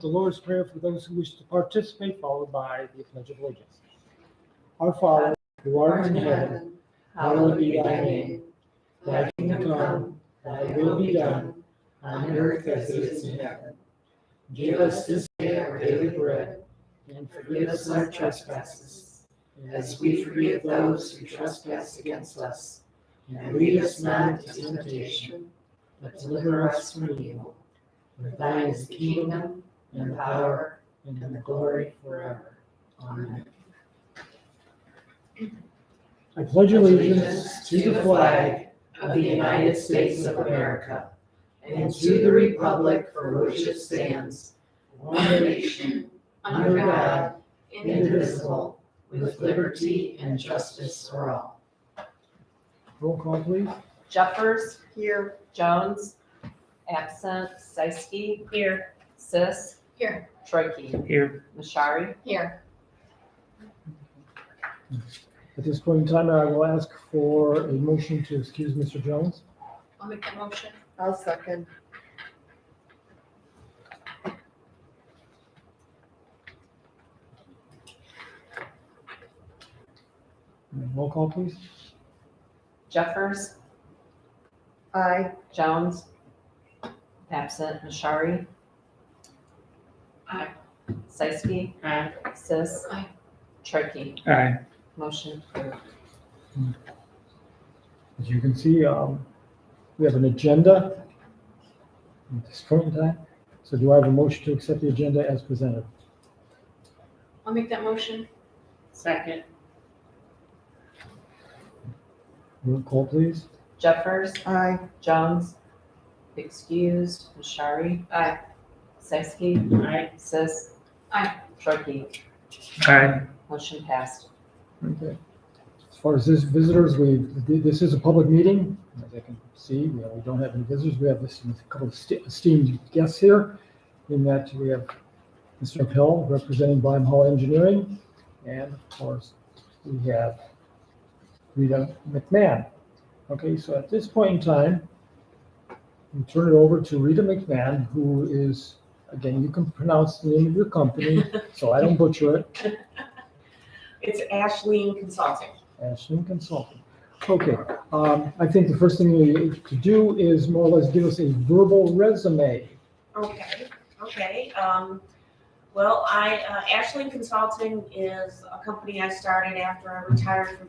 The Lord's Prayer for those who wish to participate, followed by the Pledge of Allegiance. Our Father, who art in heaven, hallowed be thy name. Thy kingdom come, thy will be done, on earth as it is in heaven. Give us this day our daily bread, and forgive us our trespasses, as we forgive those who trespass against us. And lead us not into temptation, but deliver us from evil. For thine is the kingdom, and the power, and the glory forever. Amen. I pledge allegiance to the flag of the United States of America, and to the republic for which it stands, one nation, under God, indivisible, with liberty and justice for all. Roll call, please. Jeffers. Here. Jones. Absent. Seiske. Here. Sis. Here. Troike. Here. Mashari. Here. At this point in time, I will ask for a motion to excuse Mr. Jones. I'll make that motion. I'll second. Roll call, please. Jeffers. Aye. Jones. Absent. Mashari. Aye. Seiske. Aye. Sis. Aye. Troike. Aye. Motion approved. As you can see, we have an agenda at this point in time. So do I have a motion to accept the agenda as presented? I'll make that motion. Second. Roll call, please. Jeffers. Aye. Jones. Excused. Mashari. Aye. Seiske. Aye. Sis. Aye. Troike. Aye. Motion passed. Okay. As far as this visitors, this is a public meeting. As I can see, we don't have any visitors. We have a couple of esteemed guests here. In that we have Mr. Appel representing Blythe Hall Engineering, and of course we have Rita McMahon. Okay, so at this point in time, we turn it over to Rita McMahon, who is, again, you can pronounce the name of your company, so I don't butcher it. It's Aislinn Consulting. Aislinn Consulting. Okay, I think the first thing we need to do is more or less give us a verbal resume. Okay. Well, Aislinn Consulting is a company I started after I retired from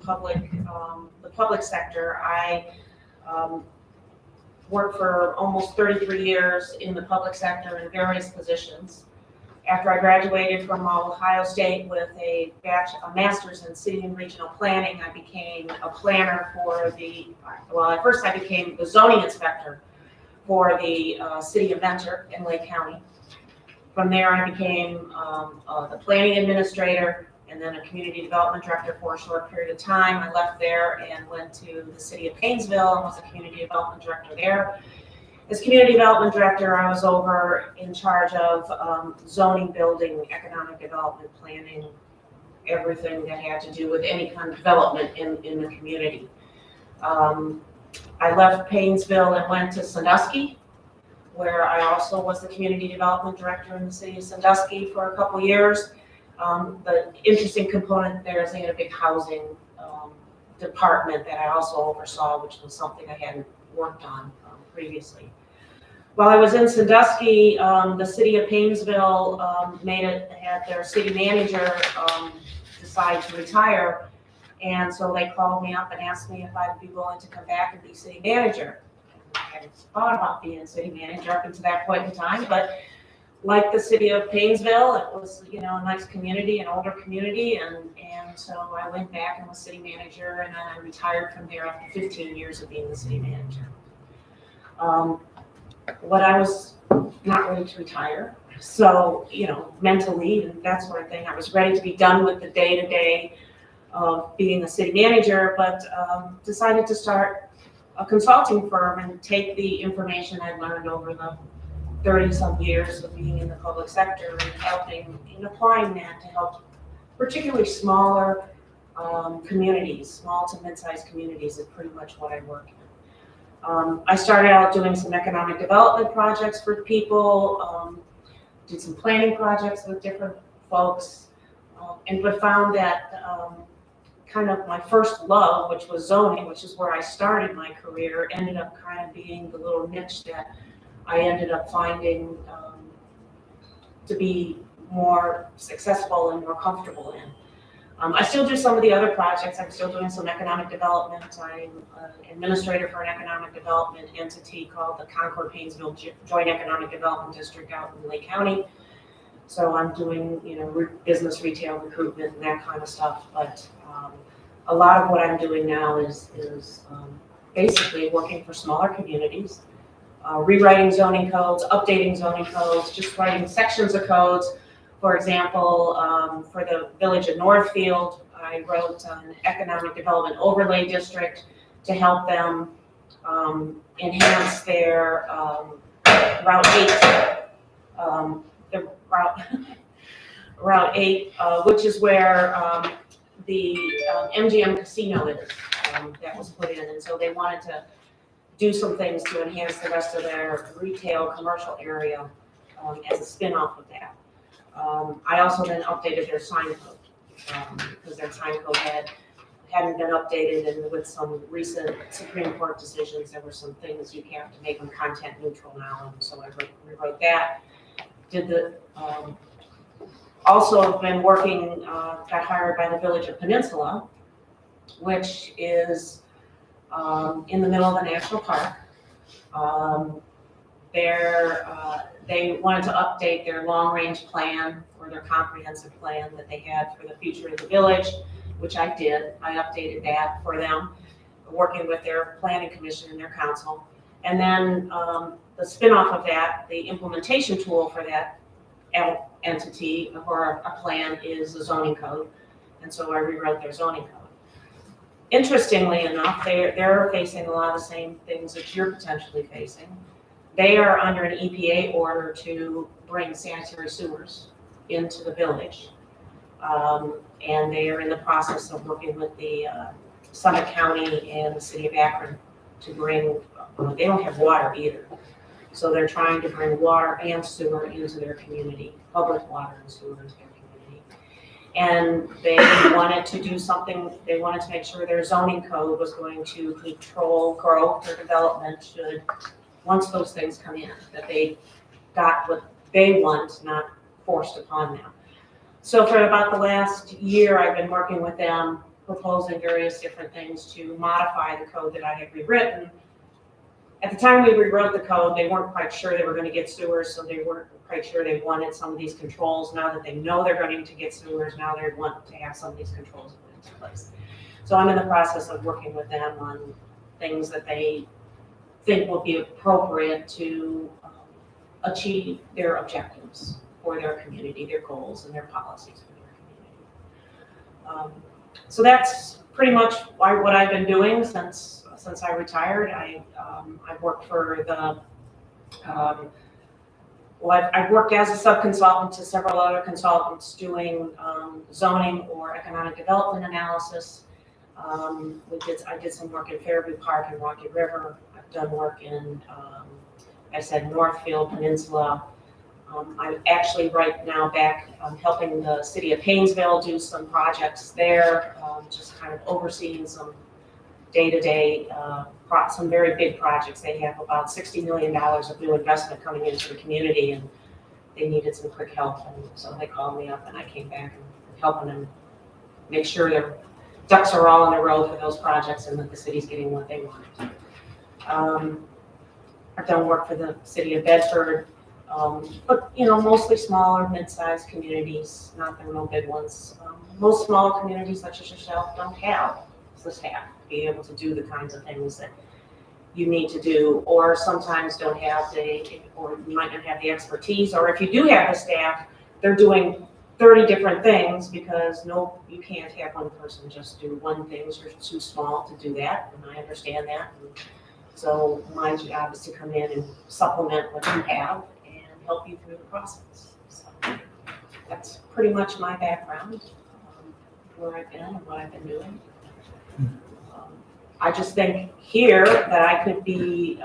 the public sector. I worked for almost 33 years in the public sector in various positions. After I graduated from Ohio State with a master's in city and regional planning, I became a planner for at first I became the zoning inspector for the city of Mentor in Lake County. From there, I became the planning administrator and then a community development director for a short period of time. I left there and went to the city of Painesville and was a community development director there. As community development director, I was in charge of zoning, building, economic development, planning, everything that had to do with any kind of development in the community. I left Painesville and went to Sandusky, where I also was the community development director in the city of Sandusky for a couple years. The interesting component there is they had a big housing department that I also oversaw, which was something I hadn't worked on previously. While I was in Sandusky, the city of Painesville had their city manager decide to retire, and so they called me up and asked me if I'd be willing to come back and be city manager. I hadn't thought about being city manager up until that point in time, but like the city of Painesville, it was a nice community, an older community, and so I went back and was city manager, and then I retired from there after 15 years of being the city manager. What I was not ready to retire, so mentally and that sort of thing, I was ready to be done with the day-to-day of being a city manager, but decided to start a consulting firm and take the information I'd learned over the 30-some years of being in the public sector and applying that to help particularly smaller communities, small to mid-sized communities is pretty much what I work in. I started out doing some economic development projects for people, did some planning projects with different folks, but found that kind of my first love, which was zoning, which is where I started my career, ended up kind of being the little niche that I ended up finding to be more successful and more comfortable in. I still do some of the other projects. I'm still doing some economic development. I'm an administrator for an economic development entity called the Concord-Painesville Joint Economic Development District out in Lake County. So I'm doing, business retail recruitment and that kind of stuff. But a lot of what I'm doing now is basically working for smaller communities, rewriting zoning codes, updating zoning codes, just writing sections of codes. For example, for the village of Northfield, I wrote an economic development overlay district to help them enhance their Route 8, Route 8, which is where the MGM casino is, that was put in. And so they wanted to do some things to enhance the rest of their retail commercial area as a spin-off of that. I also then updated their sign code because their sign code hadn't been updated, and with some recent Supreme Court decisions, there were some things you have to make them content neutral now, and so I rewrote that. Also have been working, got hired by the village of Peninsula, which is in the middle of a national park. They wanted to update their long-range plan or their comprehensive plan that they had for the future of the village, which I did. I updated that for them, working with their planning commission and their council. And then the spin-off of that, the implementation tool for that entity or a plan is the zoning code. And so I rewrote their zoning code. Interestingly enough, they're facing a lot of the same things that you're potentially facing. They are under an EPA order to bring sanitary sewers into the village. And they are in the process of working with the Summit County and the city of Akron to bring, they don't have water either. So they're trying to bring water and sewer into their community, public water and sewer into their community. And they wanted to do something, they wanted to make sure their zoning code was going to control growth or development should, once those things come in, that they got what they want, not forced upon them. So for about the last year, I've been working with them, proposing various different things to modify the code that I had rewritten. At the time we rewrote the code, they weren't quite sure they were going to get sewers, so they weren't quite sure they wanted some of these controls. Now that they know they're going to get sewers, now they want to have some of these controls put into place. So I'm in the process of working with them on things that they think will be appropriate to achieve their objectives for their community, their goals, and their policies for their community. So that's pretty much what I've been doing since I retired. I've worked for the I've worked as a sub-consultant to several other consultants doing zoning or economic development analysis. I did some work in Fairview Park and Rocky River. I've done work in, Northfield Peninsula. I'm actually right now back helping the city of Painesville do some projects there, just kind of overseeing some day-to-day, some very big projects. They have about $60 million of new investment coming into the community, and they needed some quick help. And so they called me up, and I came back and helping them make sure their ducks are all in a row for those projects and that the city's getting what they want. I've done work for the city of Bedford, but mostly smaller, mid-sized communities, not the real big ones. Most small communities such as yourself don't have the staff to be able to do the kinds of things that you need to do, or sometimes don't have or you might not have the expertise, or if you do have the staff, they're doing 30 different things because you can't have one person just do one thing. You're too small to do that, and I understand that. And so my job is to come in and supplement what you have and help you through the process. So that's pretty much my background, where I've been and what I've been doing. I just think here that I could be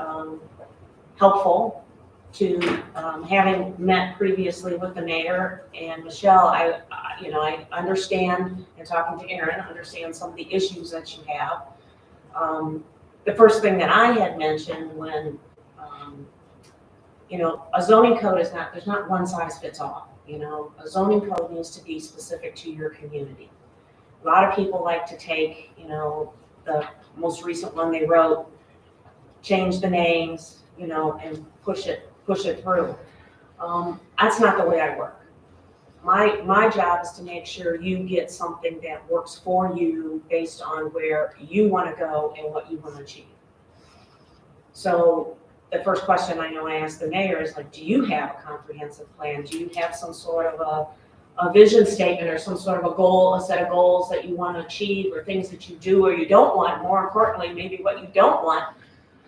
helpful to, having met previously with the mayor and Michelle, I understand, and talking to Aaron, understand some of the issues that you have. The first thing that I had mentioned when, a zoning code there's not one size fits all. A zoning code needs to be specific to your community. A lot of people like to take, the most recent one they wrote, change the names, and push it through. That's not the way I work. My job is to make sure you get something that works for you based on where you want to go and what you want to achieve. So the first question I know I asked the mayor is like, do you have a comprehensive plan? Do you have some sort of a vision statement or some sort of a set of goals that you want to achieve, or things that you do or you don't want, more importantly, maybe what you don't want,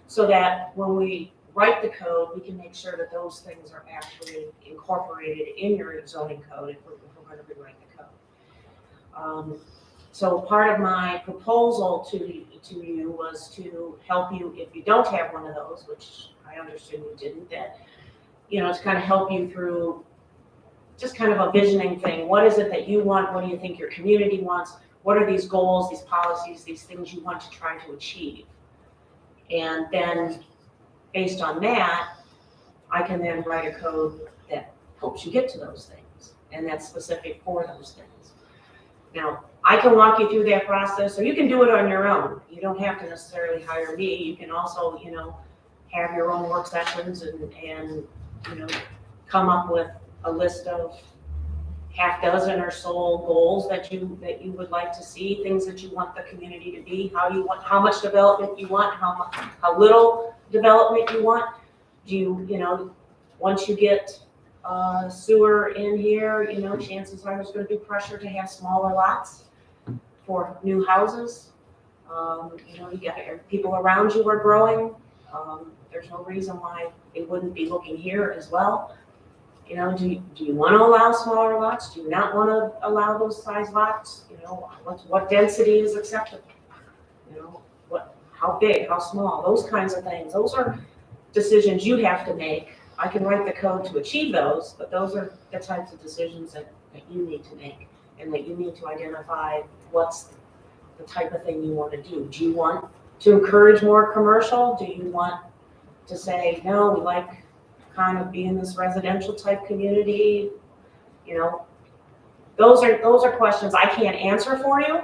so that when we write the code, we can make sure that those things are actually incorporated in your zoning code if we're going to rewrite the code. So part of my proposal to you was to help you if you don't have one of those, which I understood you didn't, that, to kind of help you through just kind of a visioning thing. What is it that you want? What do you think your community wants? What are these goals, these policies, these things you want to try to achieve? And then based on that, I can then write a code that helps you get to those things, and that's specific for those things. Now, I can walk you through that process, or you can do it on your own. You don't have to necessarily hire me. You can also, have your own work sessions and come up with a list of half dozen or so goals that you would like to see, things that you want the community to be, how much development you want, how little development you want. Do you, once you get sewer in here, chances are there's going to be pressure to have smaller lots for new houses. You got people around you are growing. There's no reason why they wouldn't be looking here as well. Do you want to allow smaller lots? Do you not want to allow those size lots? What density is acceptable? How big, how small, those kinds of things. Those are decisions you have to make. I can write the code to achieve those, but those are the types of decisions that you need to make, and that you need to identify what's the type of thing you want to do. Do you want to encourage more commercial? Do you want to say, no, we like kind of being this residential type community? Those are questions I can't answer for you,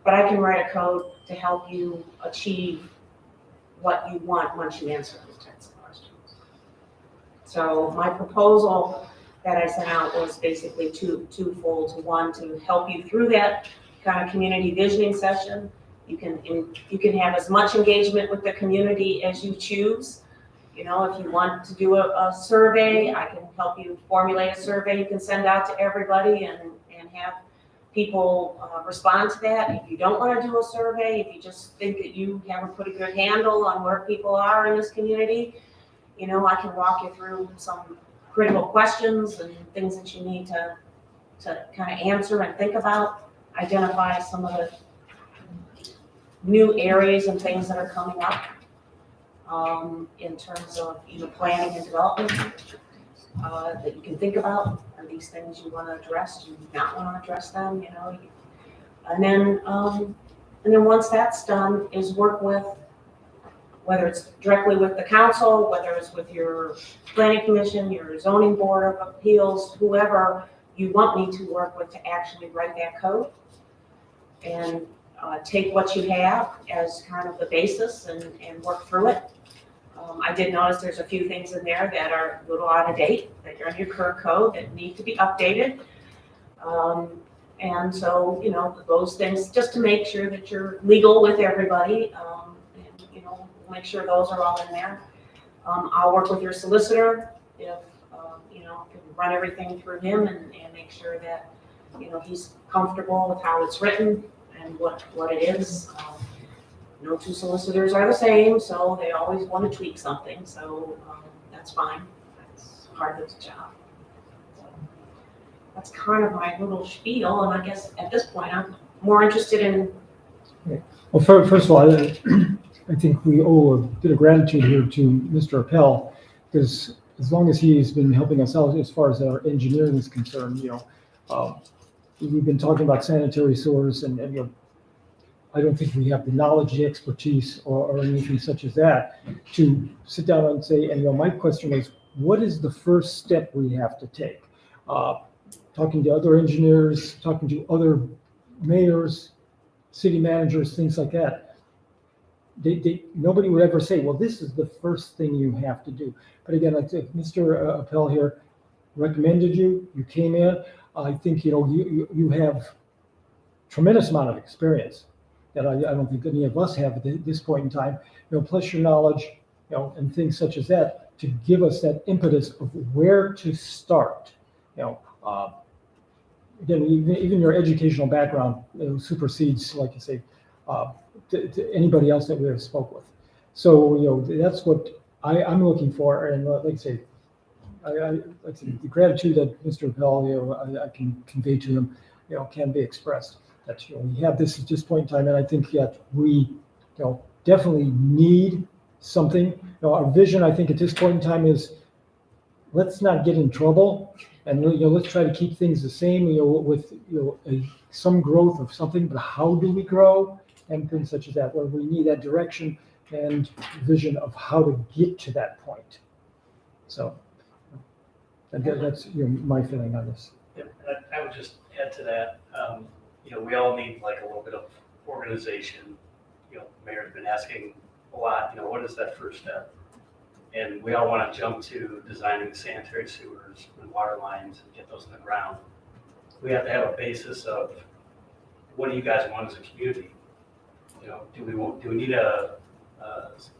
but I can write a code to help you achieve what you want once you answer those types of questions. So my proposal that I sent out was basically twofold. One, to help you through that kind of community visioning session. You can have as much engagement with the community as you choose. If you want to do a survey, I can help you formulate a survey you can send out to everybody and have people respond to that. If you don't want to do a survey, if you just think that you have a pretty good handle on where people are in this community, I can walk you through some critical questions and things that you need to kind of answer and think about, identify some of the new areas and things that are coming up in terms of planning and development that you can think about. Are these things you want to address? Do you not want to address them? And then once that's done, is work with, whether it's directly with the council, whether it's with your planning commission, your zoning board of appeals, whoever you want me to work with to actually write that code, and take what you have as kind of the basis and work through it. I did notice there's a few things in there that are a little out of date, that are in your current code that need to be updated. And so, those things, just to make sure that you're legal with everybody, and, make sure those are all in there. I'll work with your solicitor if, can run everything through him and make sure that, he's comfortable with how it's written and what it is. No two solicitors are the same, so they always want to tweak something, so that's fine. That's part of the job. So that's kind of my little spiel, and I guess at this point I'm more interested in. Well, first of all, I think we owe a bit of gratitude here to Mr. Appel, because as long as he's been helping us out as far as our engineering is concerned, we've been talking about sanitary sewers and I don't think we have the knowledge, the expertise, or anything such as that to sit down and say, and my question is, what is the first step we have to take? Talking to other engineers, talking to other mayors, city managers, things like that. Nobody would ever say, well, this is the first thing you have to do. But again, like Mr. Appel here recommended you came in. I think, you have tremendous amount of experience that I don't think any of us have at this point in time, plus your knowledge, and things such as that to give us that impetus of where to start. Again, even your educational background supersedes, like you say, to anybody else that we have spoke with. So, that's what I'm looking for. And like I say, the gratitude that Mr. Appel, I can convey to him, can be expressed. That we have this at this point in time, and I think that we, definitely need something. Our vision, I think, at this point in time is let's not get in trouble, and let's try to keep things the same. With some growth of something, but how do we grow and things such as that? Where we need that direction and vision of how to get to that point. So, that's my feeling on this. Yeah, I would just add to that. We all need like a little bit of organization. The mayor's been asking a lot, what is that first step? And we all want to jump to designing designing sewers and water lines and get those in the ground. We have to have a basis of what do you guys want as a community? Do we need a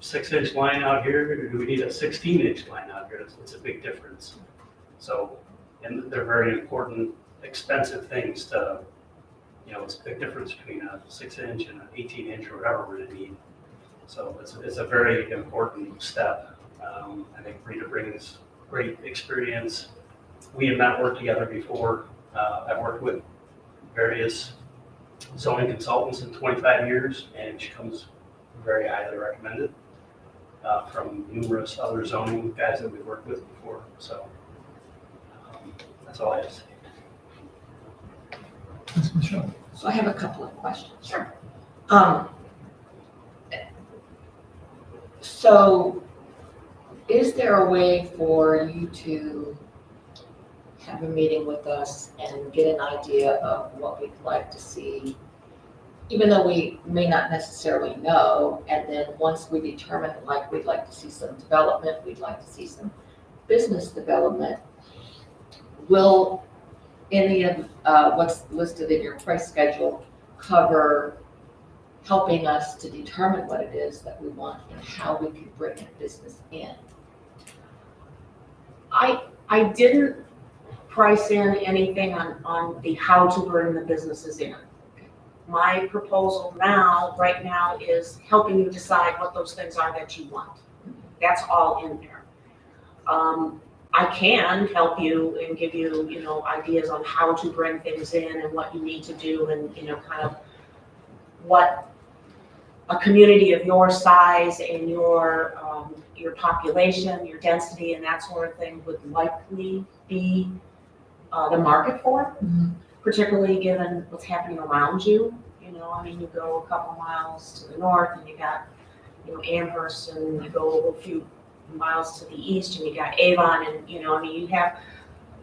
6-inch line out here, or do we need a 16-inch line out here? It's a big difference. So, and they're very important, expensive things to, it's a big difference between a 6-inch and an 18-inch or whatever we're gonna need. So it's a very important step. I think Rita brings great experience. We have not worked together before. I've worked with various zoning consultants in 25 years, and she comes very highly recommended from numerous other zoning guys that we've worked with before. So that's all I have to say. Ms. Michelle. So I have a couple of questions. Sure. So is there a way for you to have a meeting with us and get an idea of what we'd like to see, even though we may not necessarily know, and then once we determine, like, we'd like to see some development, we'd like to see some business development, will any of what's listed in your price schedule cover helping us to determine what it is that we want and how we can bring a business in? I didn't price in anything on the how to bring the businesses in. My proposal right now is helping you decide what those things are that you want. That's all in there. I can help you and give you, ideas on how to bring things in and what you need to do and, kind of what a community of your size and your population, your density, and that sort of thing would likely be the market for, particularly given what's happening around you. You go a couple miles to the north and you got, Amherst, and you go a few miles to the east and you got Avon, and you have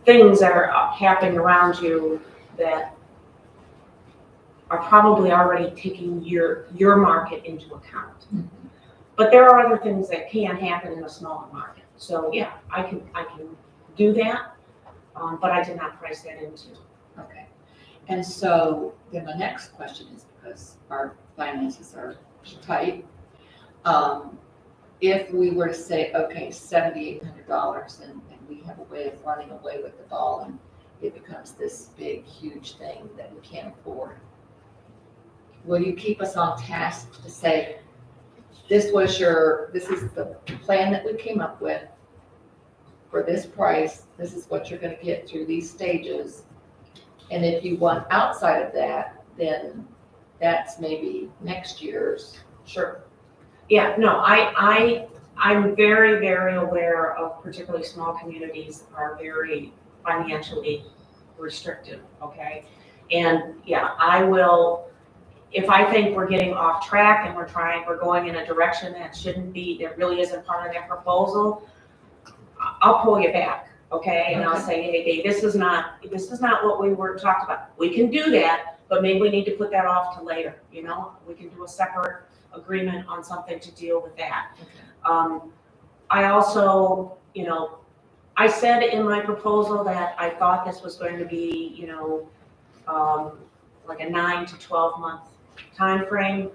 things that are happening around you that are probably already taking your market into account. But there are other things that can happen in a smaller market. So yeah, I can do that, but I did not price that into. Okay. And so then the next question is, because our finances are tight, if we were to say, okay, $7,800, and we have a way of running away with the ball and it becomes this big, huge thing that we can't afford, will you keep us on task to say, this is the plan that we came up with for this price, this is what you're gonna get through these stages, and if you want outside of that, then that's maybe next year's. Sure. Yeah, no, I'm very, very aware of particularly small communities are very financially restrictive, okay? And yeah, I will, if I think we're getting off track and we're going in a direction that shouldn't be, that really isn't part of that proposal, I'll pull you back, okay? And I'll say, hey, Dave, this is not what we were talking about. We can do that, but maybe we need to put that off to later, you know? We can do a separate agreement on something to deal with that. I also, you know, I said in my proposal that I thought this was going to be, you know, like a 9 to 12 month timeframe.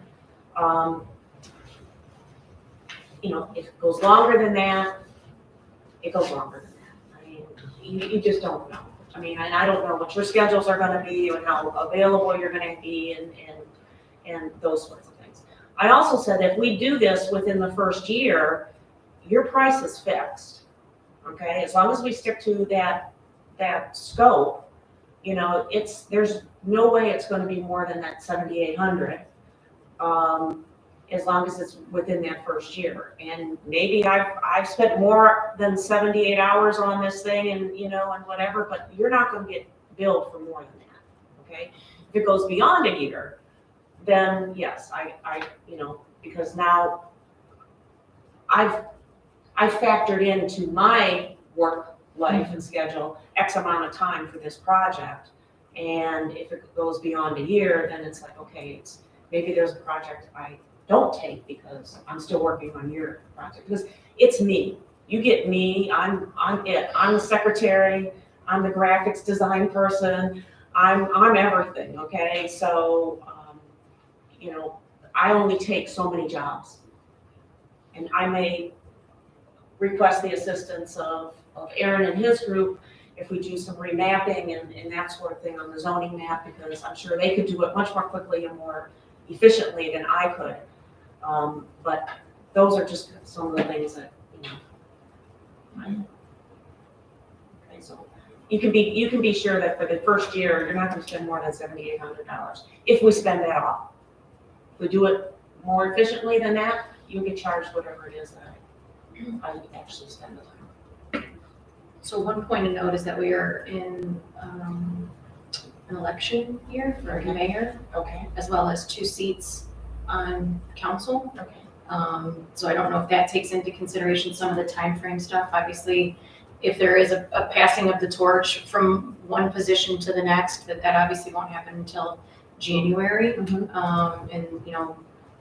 You know, if it goes longer than that, it goes longer than that. I mean, you just don't know. I mean, and I don't know what your schedules are gonna be and how available you're gonna be and those sorts of things. I also said if we do this within the first year, your price is fixed, okay? As long as we stick to that scope, you know, there's no way it's gonna be more than that 7,800, as long as it's within that first year. And maybe I've spent more than 78 hours on this thing and, you know, and whatever, but you're not gonna get billed for more than that, okay? If it goes beyond a year, then yes, I you know, because now I've factored into my work life and schedule X amount of time for this project. And if it goes beyond a year, then it's like, okay, maybe there's a project I don't take because I'm still working on your project. Because it's me. You get me, I'm it. I'm the secretary, I'm the graphics design person, I'm everything, okay? So, you know, I only take so many jobs. And I may request the assistance of Aaron and his group if we do some remapping and that sort of thing on the zoning map, because I'm sure they could do it much more quickly and more efficiently than I could. But those are just some of the things that, you know. Okay, so you can be sure that for the first year, you're not gonna spend more than $7,800 if we spend that off. If we do it more efficiently than that, you'll get charged whatever it is that I actually spend the time. So one point to note is that we are in an election year for a mayor, Okay, as well as 2 seats on council. okay. So I don't know if that takes into consideration some of the timeframe stuff. Obviously, if there is a passing of the torch from one position to the next, that obviously won't happen until January. And, you know,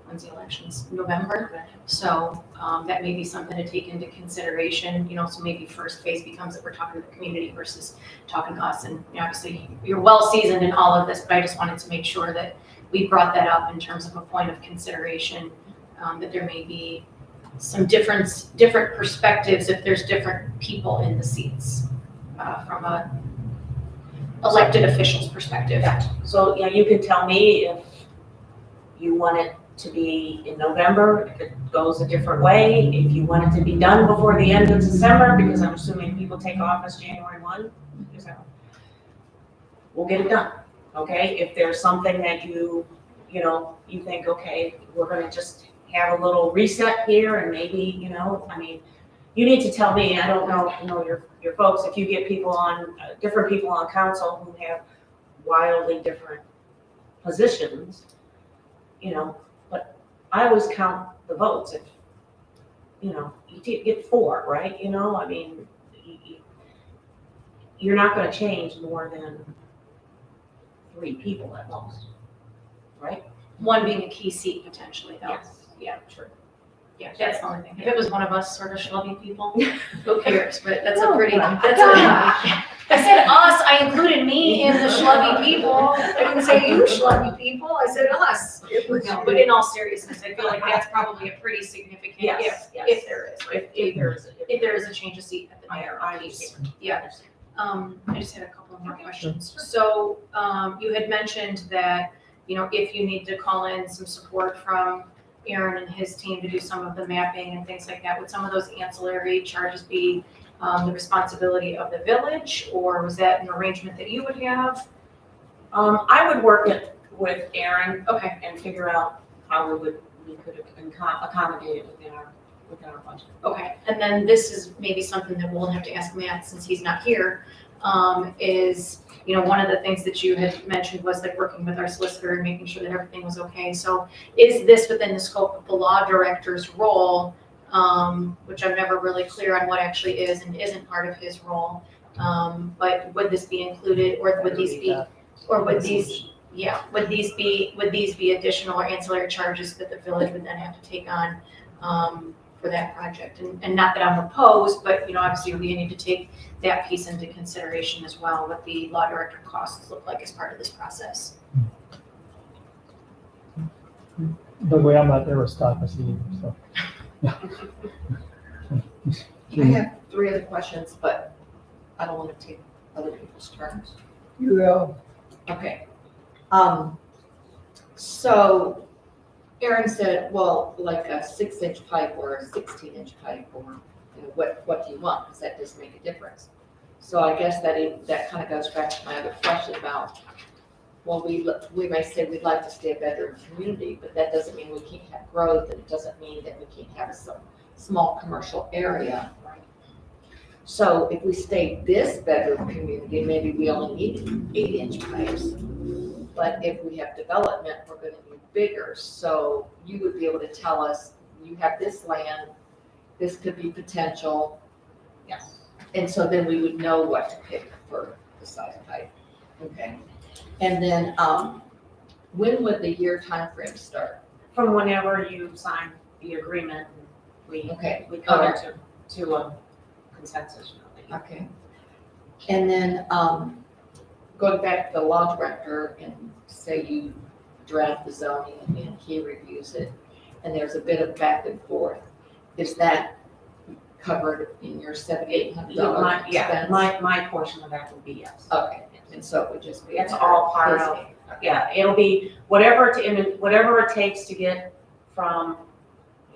when's the elections? November. So that may be something to take into consideration, you know, so maybe first phase becomes that we're talking to the community versus talking to us. And you know, obviously you're well seasoned in all of this, but I just wanted to make sure that we brought that up in terms of a point of consideration, that there may be some different perspectives if there's different people in the seats from a elected official's perspective. So, yeah, you can tell me if you want it to be in November, if it goes a different way, if you want it to be done before the end of December, because I'm assuming people take office January 1. We'll get it done, okay? If there's something that you think, okay, we're gonna just have a little reset here and maybe, you know, I mean, you need to tell me, I don't know, you know, your folks, if you get people on, different people on council who have wildly different positions, you know, but I always count the votes. If, you know, you get 4, right? You know, I mean, you're not gonna change more than 3 people at most, right? One being a key seat potentially, though. Yes. Yeah. True. Yeah, that's the only thing. If it was one of us sort of schlubby people, who cares? But that's No, a pretty, but- that's a, I said us, I included me in the schlubby people. I didn't say you schlubby people, I said us. No, but in all seriousness, I feel like that's probably a pretty significant Yes, yes. if there is, right? If there is a change of seat at the mayor I piece. understand. Yeah. I just had a couple of more questions. So, you had mentioned that, you know, if you need to call in some support from Aaron and his team to do some of the mapping and things like that, would some of those ancillary charges be the responsibility of the village, or was that an arrangement that you would have? I would work it with Aaron Okay, and figure out how we could accommodate it within our within our budget. Okay, and then this is maybe something that we'll have to ask Matt since he's not here, is, you know, one of the things that you had mentioned was like working with our solicitor and making sure that everything was okay. So is this within the scope of the law director's role, which I'm never really clear on what actually is and isn't part of his role? But would this be included, or would these be, or would these, yeah, would these be additional or ancillary charges that the village would then have to take on, for that project? And not that I'm opposed, but, you know, obviously we need to take that piece into consideration as well, what the law director costs look like as part of this process. By the way, I'm not aristocracy either, so. I have 3 other questions, but I don't want to take other people's turns. Yeah. Okay. So Aaron said, well, like a 6-inch pipe or a 16-inch pipe, or, you know, what do you want? Because that does make a difference. So I guess that kind of goes back to my other question about, well, we may say we'd like to stay a bedroom community, but that doesn't mean we can't have growth, and it doesn't mean that we can't have some small commercial area. So if we stay this bedroom community, maybe we only need 8-inch pipes. But if we have development, we're gonna need bigger. So you would be able to tell us, you have this land, this could be potential. Yes. And so then we would know what to pick for the size pipe. Okay. And then, when would the year timeframe start? From whenever you sign the agreement, we Okay. come to a consensus. Okay. And then, going back to the law director, and say you draft the zoning and he reviews it, and there's a bit of back and forth, is that covered in your $7,800 expense? My portion of that would be yes. Okay, and so it would just be. It's all part of, yeah, it'll be whatever it takes to get from,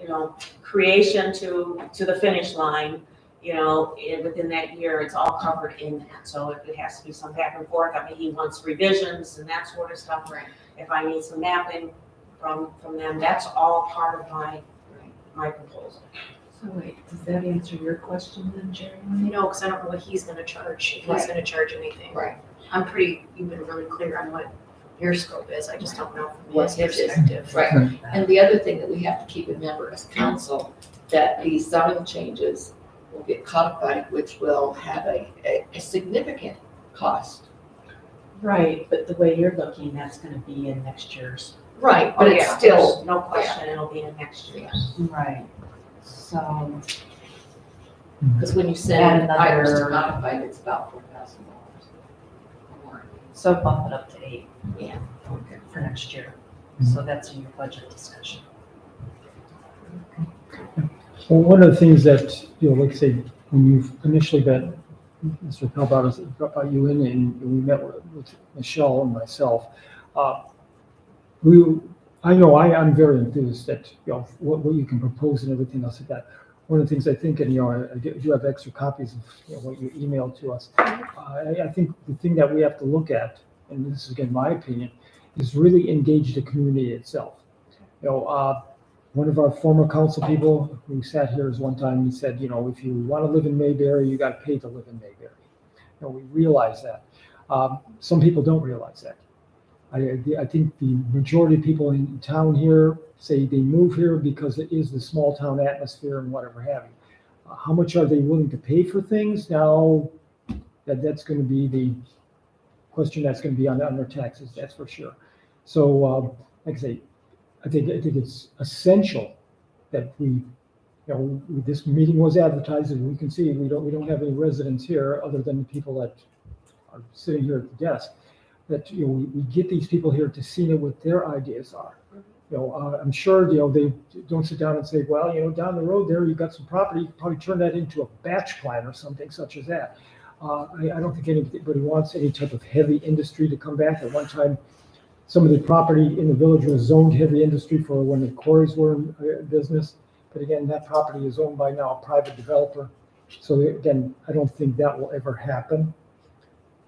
you know, creation to the finish line, you know, within that year, it's all covered in that. So if it has to be some back and forth, I mean, he wants revisions and that sort of stuff. Right. If I need some mapping from them, that's all part of my proposal. So wait, does that answer your question then, Jerry? No, because I don't know what he's gonna charge, if he's Right. gonna charge anything. Right. You've been really clear on what your scope is, I just don't know from What his his is. perspective. Right, and the other thing that we have to keep in mind as council, that these zoning changes will get codified, which will have a significant cost. Right, but the way you're looking, that's gonna be in next year's. Right, but it's yeah, still, there's no question, it'll be in next year. Right. So, because when you Add send another- items to codified, it's about $4,000 more. so bump it up to 8. Yeah. Okay, for next year. So that's in your budget discussion. Well, one of the things that, you know, like I say, when you initially got Mr. Pelbauer, brought you in and we met with Michelle and myself, I'm very enthused at, you know, what you can propose and everything else like that. One of the things I think, and, you know, I do have extra copies of, you know, what you emailed to us. I think the thing that we have to look at, and this is again my opinion, is really engage the community itself. You know, one of our former council people who sat here one time, he said, you know, if you want to live in Mayberry, you got to pay to live in Mayberry. You know, we realize that. Some people don't realize that. I think the majority of people in town here say they move here because it is the small town atmosphere and whatever have you. How much are they willing to pay for things? Now, that's going to be the question that's going to be on their taxes, that's for sure. So, like I say, I think it's essential that we, you know, this meeting was advertised, and we can see we don't have any residents here other than the people that are sitting here at the desk. That, you know, we get these people here to see what their ideas are. You know, I'm sure, you know, they don't sit down and say, well, you know, down the road there, you've got some property, you can probably turn that into a batch plant or something such as that. I don't think anybody wants any type of heavy industry to come back. At one time, some of the property in the village was zoned heavy industry for when the quarries were in business. But again, that property is owned by now a private developer. So again, I don't think that will ever happen.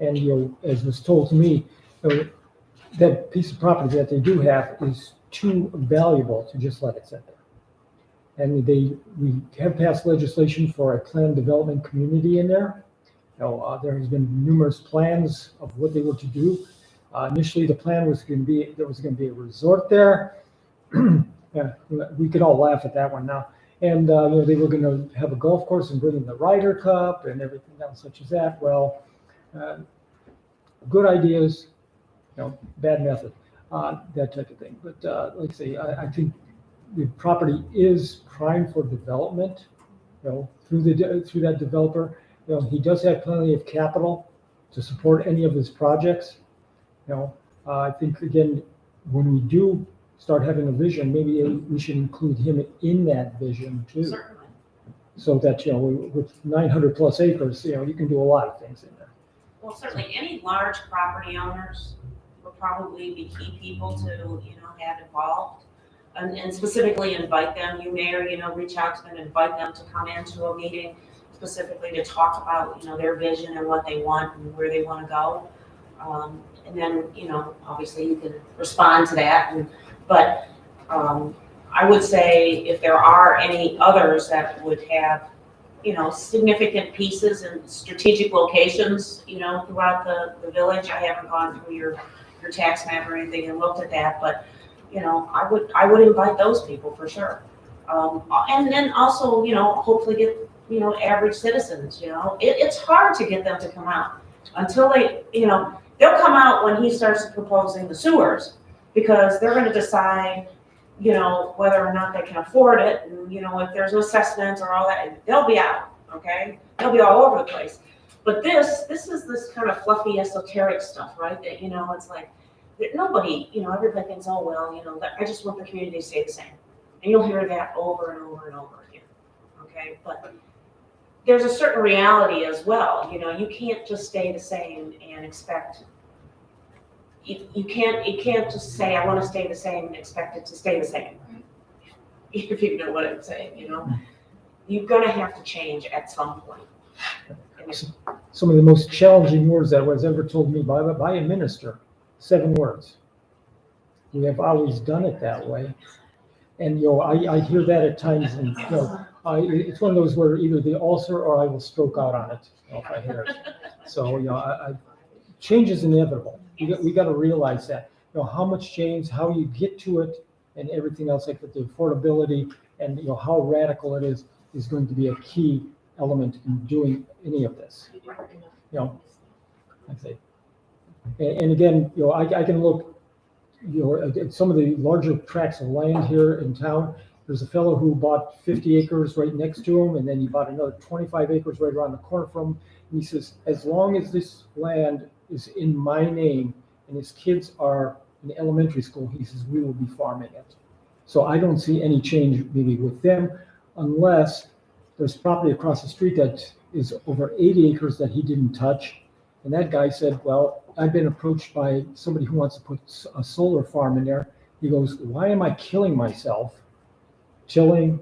And, you know, as was told to me, you know, that piece of property that they do have is too valuable to just let it sit there. And we have passed legislation for a planned development community in there. There has been numerous plans of what they were to do. Initially, the plan was going to be, there was going to be a resort there. Yeah, we could all laugh at that one now. And they were going to have a golf course and bring in the Ryder Cup and everything else such as that. Well, good ideas, bad method, that type of thing. But like I say, I think the property is prime for development, through that developer. He does have plenty of capital to support any of his projects. I think again, when we do start having a vision, maybe we should include him in that vision too. Certainly. So that, with 900 plus acres, you can do a lot of things in there. Well, certainly any large property owners would probably be key people to, have involved. And specifically invite them, you may, reach out to them, invite them to come into a meeting specifically to talk about, their vision and what they want and where they want to go. And then, obviously you can respond to that. But I would say if there are any others that would have, significant pieces and strategic locations, throughout the village. I haven't gone through your tax map or anything and looked at that, but, I would invite those people for sure. And then also, hopefully get, average citizens, it's hard to get them to come out until they, they'll come out when he starts proposing the sewers, because they're going to decide, whether or not they can afford it. And, if there's no assessments or all that, they'll be out, okay? They'll be all over the place. But this is this kind of fluffy, esoteric stuff, right? That, it's like, nobody, everybody thinks, oh, well, I just want the community to stay the same. And you'll hear that over and over and over again, okay? But there's a certain reality as well. You can't just stay the same and expect, you can't just say, I want to stay the same and expect it to stay the same. If you know what I'm saying, you're going to have to change at some point. Some of the most challenging words that was ever told me by a minister, 7 words. We have always done it that way. And, I hear that at times, and, it's one of those where either the ulcer or I will stroke out on it, if I hear it. So, change is inevitable. We got to realize that, how much change, how you get to it, and everything else like that, the affordability and, how radical it is going to be a key element in doing any of this. I say. And again, I can look, at some of the larger tracts of land here in town. There's a fellow who bought 50 acres right next to him, and then he bought another 25 acres right around the corner from him. And he says, as long as this land is in my name and his kids are in elementary school, he says, we will be farming it. So I don't see any change maybe with them, unless there's property across the street that is over 80 acres that he didn't touch. And that guy said, well, I've been approached by somebody who wants to put a solar farm in there. He goes, why am I killing myself, tilling,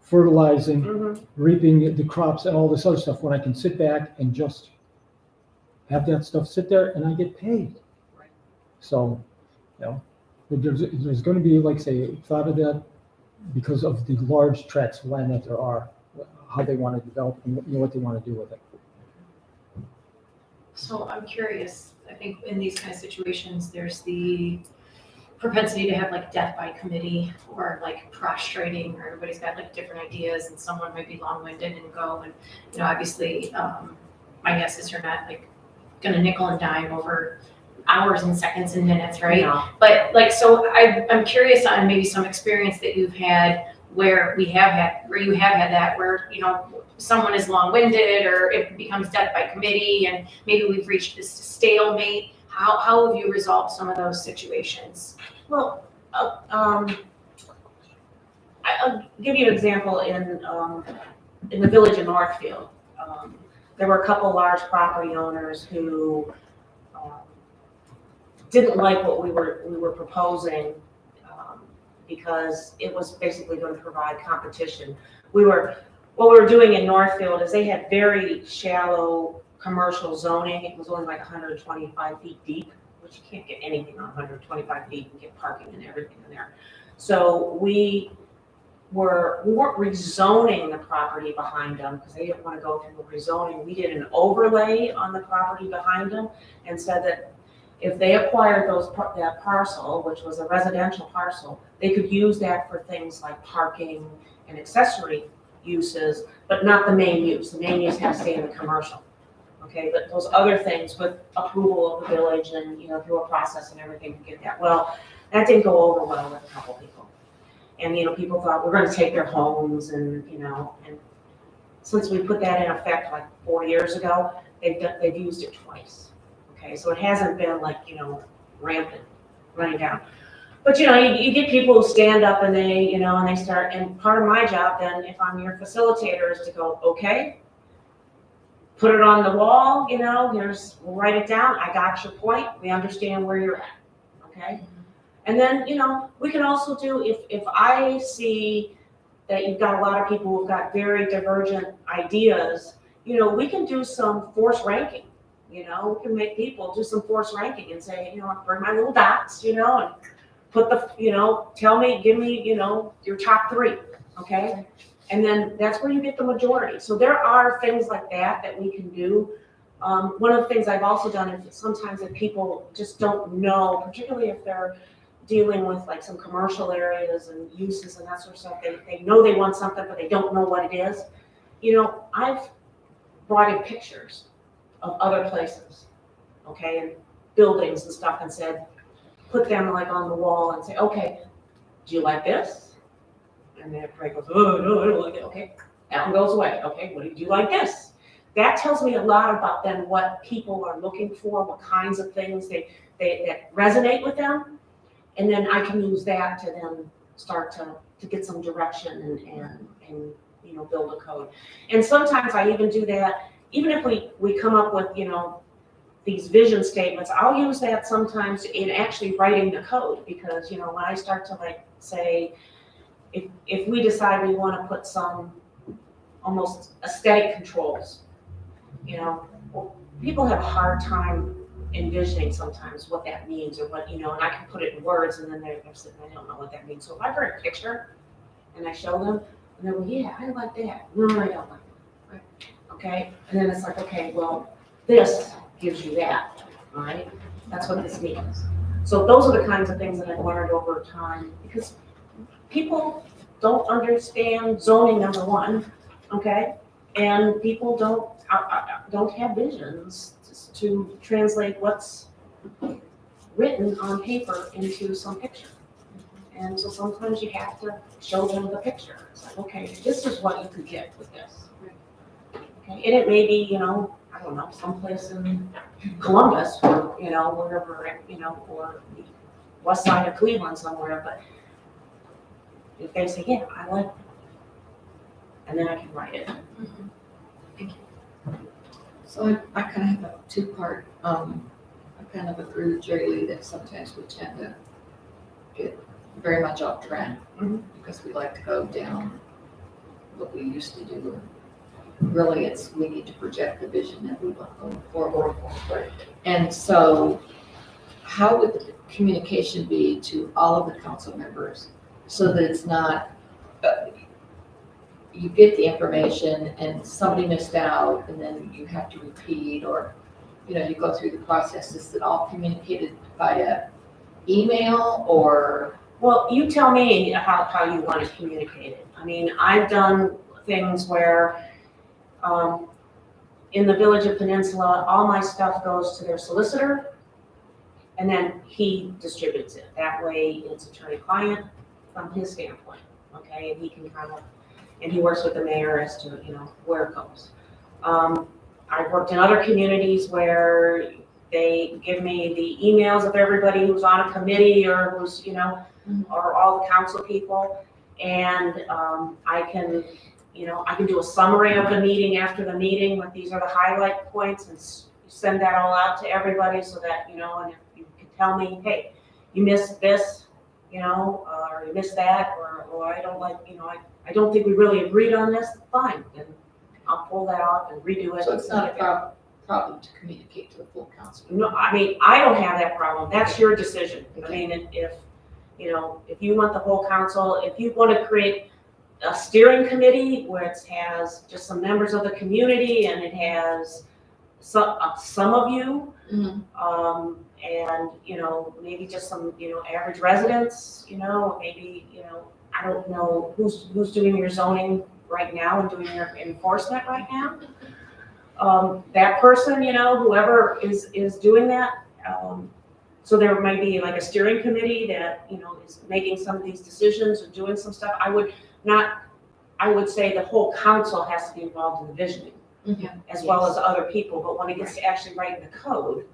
fertilizing, reaping the crops and all this other stuff when I can sit back and just have that stuff sit there and I get paid? So, there's going to be, like say, thought of that because of the large tracts of land that there are, how they want to develop and what they want to do with it. So I'm curious, I think in these kind of situations, there's the propensity to have like death by committee or like prostrating, or everybody's got like different ideas and someone might be long-winded and go and, obviously, my guess is you're not like gonna nickel and dime over hours and seconds and minutes, right? No. But like, so I'm curious on maybe some experience that you've had where you have had that, where, someone is long-winded or it becomes death by committee and maybe we've reached this stalemate. How have you resolved some of those situations? Well, I'll give you an example in the village of Northfield. There were a couple large property owners who didn't like what we were proposing because it was basically going to provide competition. What we were doing in Northfield is they had very shallow commercial zoning. It was only like 125 feet deep, which you can't get anything on 125 feet and get parking and everything in there. So we we weren't rezoning the property behind them because they didn't want to go through the rezoning. We did an overlay on the property behind them and said that if they acquired that parcel, which was a residential parcel, they could use that for things like parking and accessory uses, but not the main use. The main use has to stay in the commercial. Okay, but those other things with approval of the village and, through a process and everything to get that. Well, that didn't go over well with a couple people. And, people thought we're gonna take their homes and since we put that in effect like 4 years ago, they've used it twice. Okay, so it hasn't been like, rampant, running down. But, you get people who stand up and they, and they start, and part of my job then, if I'm your facilitator, is to go, okay, put it on the wall, we'll write it down. I got your point. We understand where you're at, okay? And then, we can also do, if I see that you've got a lot of people who've got very divergent ideas, we can do some force ranking. We can make people do some force ranking and say, bring my little dots, and put give me, your top 3, okay? And then that's where you get the majority. So there are things like that we can do. One of the things I've also done is sometimes if people just don't know, particularly if they're dealing with like some commercial areas and uses and that sort of stuff, they know they want something, but they don't know what it is. I've brought in pictures of other places, okay, and buildings and stuff, and said, put them like on the wall and say, okay, do you like this? And then Craig goes, oh, no, I don't like it. Okay, that one goes away. Okay, what do you like this? That tells me a lot about then what people are looking for, what kinds of things that resonate with them. And then I can use that to then start to get some direction and build a code. And sometimes I even do that, even if we come up with, these vision statements, I'll use that sometimes in actually writing the code, because, when I start to like say, if we decide we want to put some almost aesthetic controls, people have a hard time envisioning sometimes what that means, or what, and I can put it in words, and then they're sitting, I don't know what that means. So if I bring a picture and I show them, and they go, yeah, I like that. No, I don't like that. Right. Okay, and then it's like, okay, well, this gives you that, all right? That's what this means. So those are the kinds of things that I've learned over time, because people don't understand zoning, number one, okay? And people don't have visions to translate what's written on paper into some picture. And so sometimes you have to show them the picture. It's like, okay, this is what you could get with this. Okay, and it may be, I don't know, someplace in Columbus, or, wherever, or the west side of Cleveland somewhere, but if they say, yeah, I like it, and then I can write it. So I kind of have a 2-part, I kind of agree with Jerry Lee that sometimes we tend to get very much off track because we like to go down what we used to do. Really, we need to project the vision that we want going forward. And so how would the communication be to all of the council members so that it's not, you get the information and somebody missed out and then you have to repeat, or, you go through the process? Is it all communicated via email, or? Well, you tell me how you want to communicate it. I mean, I've done things where in the Village of Peninsula, all my stuff goes to their solicitor, and then he distributes it. That way it's attorney-client from his standpoint, okay? And he can and he works with the mayor as to, where it goes. I've worked in other communities where they give me the emails of everybody who's on a committee, or who's, or all the council people, and I can do a summary of the meeting after the meeting, like these are the highlight points, and send that all out to everybody so that, and if you can tell me, hey, you missed this, or you missed that, or I don't like, I don't think we really agreed on this, fine, then I'll pull that off and redo it. So it's not a problem to communicate to the full council? No, I mean, I don't have that problem. That's your decision. I mean, if you want the whole council, if you want to create a steering committee where it has just some members of the community and it has some of you. And, you know, maybe just some, you know, average residents, you know, maybe, you know, I don't know who's doing your zoning right now and doing your enforcement right now. That person, you know, whoever is doing that. So there might be like a steering committee that, you know, is making some of these decisions or doing some stuff. I would say the whole council has to be involved in the visioning, as well as other people. But when it gets to actually writing the code,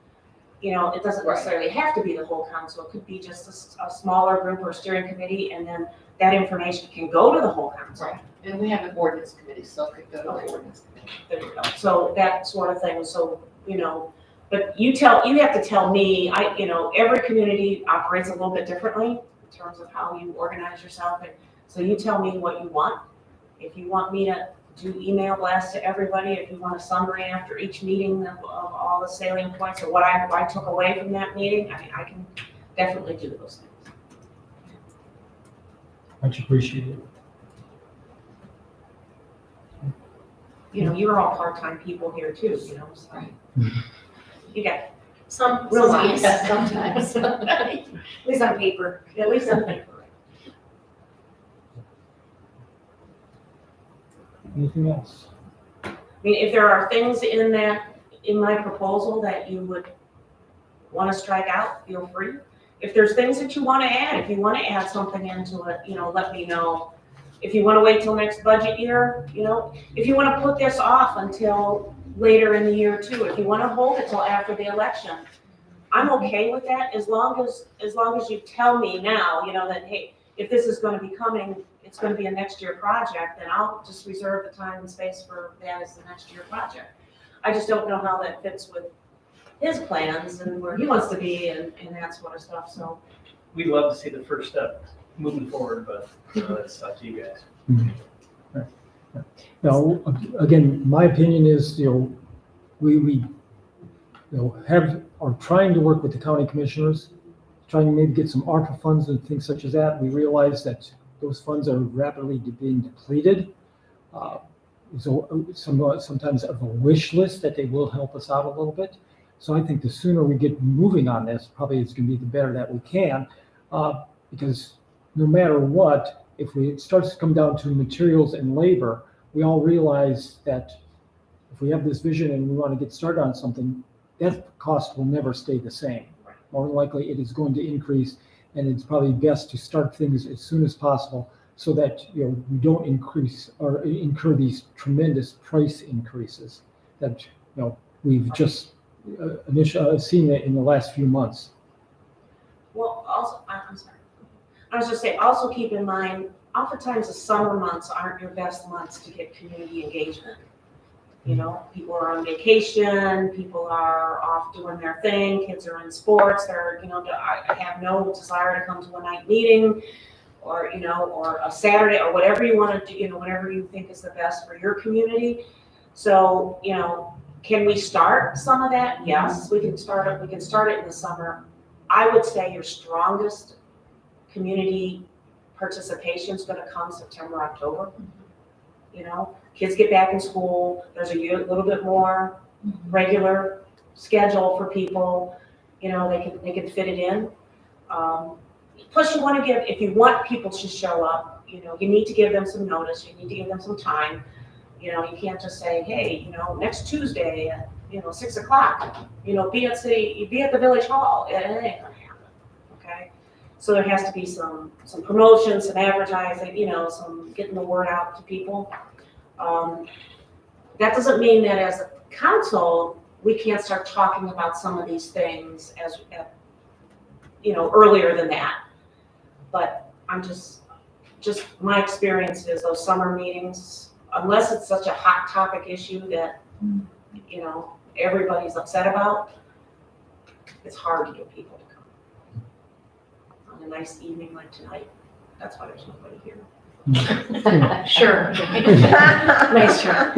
you know, it doesn't necessarily have to be the whole council. It could be just a smaller group or steering committee, and then that information can go to the whole council. Right. And we have an ordinance committee, so it could go to the ordinance committee. There you go. So that sort of thing. So, you know, but you have to tell me, you know, every community operates a little bit differently in terms of how you organize yourself. And so you tell me what you want. If you want me to do email blasts to everybody, if you want a summary after each meeting of all the salient points or what I took away from that meeting, I mean, I can definitely do those things. Much appreciated. You know, you're all part-time people here too, you know, so. You got Some, Relax. yes, sometimes. At least on paper. at least some paper. Anything else? I mean, if there are things in my proposal that you would want to strike out, feel free. If there's things that you want to add, if you want to add something into it, you know, let me know. If you want to wait till next budget year, you know, if you want to put this off until later in the year too, if you want to hold it till after the election, I'm okay with that as long as you tell me now, you know, that, hey, if this is going to be coming, it's going to be a next year project, then I'll just reserve the time and space for that as the next year project. I just don't know how that fits with his plans and where he wants to be and that sort of stuff, so. We'd love to see the first step moving forward, but that's up to you guys. Now, again, my opinion is, you know, we are trying to work with the county commissioners, trying to maybe get some ARPA funds and things such as that. We realize that those funds are rapidly being depleted. So sometimes of a wish list that they will help us out a little bit. So I think the sooner we get moving on this, probably it's going to be the better that we can, because no matter what, if it starts to come down to materials and labor, we all realize that if we have this vision and we want to get started on something, that cost will never stay the same. More than likely, it is going to increase, and it's probably best to start things as soon as possible so that, you know, we don't increase or incur these tremendous price increases that, you know, we've just seen it in the last few months. Well, also, I'm sorry. I was just saying, also keep in mind, oftentimes the summer months aren't your best months to get community engagement. You know, people are on vacation, people are off doing their thing, kids are in sports, they're, you know, I have no desire to come to a night meeting or, you know, or a Saturday or whatever you want to do, you know, whatever you think is the best for your community. So, you know, can we start some of that? Yes, we can start it in the summer. I would say your strongest community participation is going to come September, October. You know, kids get back in school. There's a little bit more regular schedule for people. You know, they can fit it in. Plus, you want to give, if you want people to show up, you know, you need to give them some notice. You need to give them some time. You know, you can't just say, hey, you know, next Tuesday at, you know, 6 o'clock, you know, be at the village hall. It ain't gonna happen. Okay. So there has to be some promotion, some advertising, you know, some getting the word out to people. That doesn't mean that as a council, we can't start talking about some of these things as you know, earlier than that. But I'm just my experience is those summer meetings, unless it's such a hot topic issue that, you know, everybody's upset about, it's hard to get people to come. On a nice evening like tonight, that's why there's nobody here. Sure. Nice try.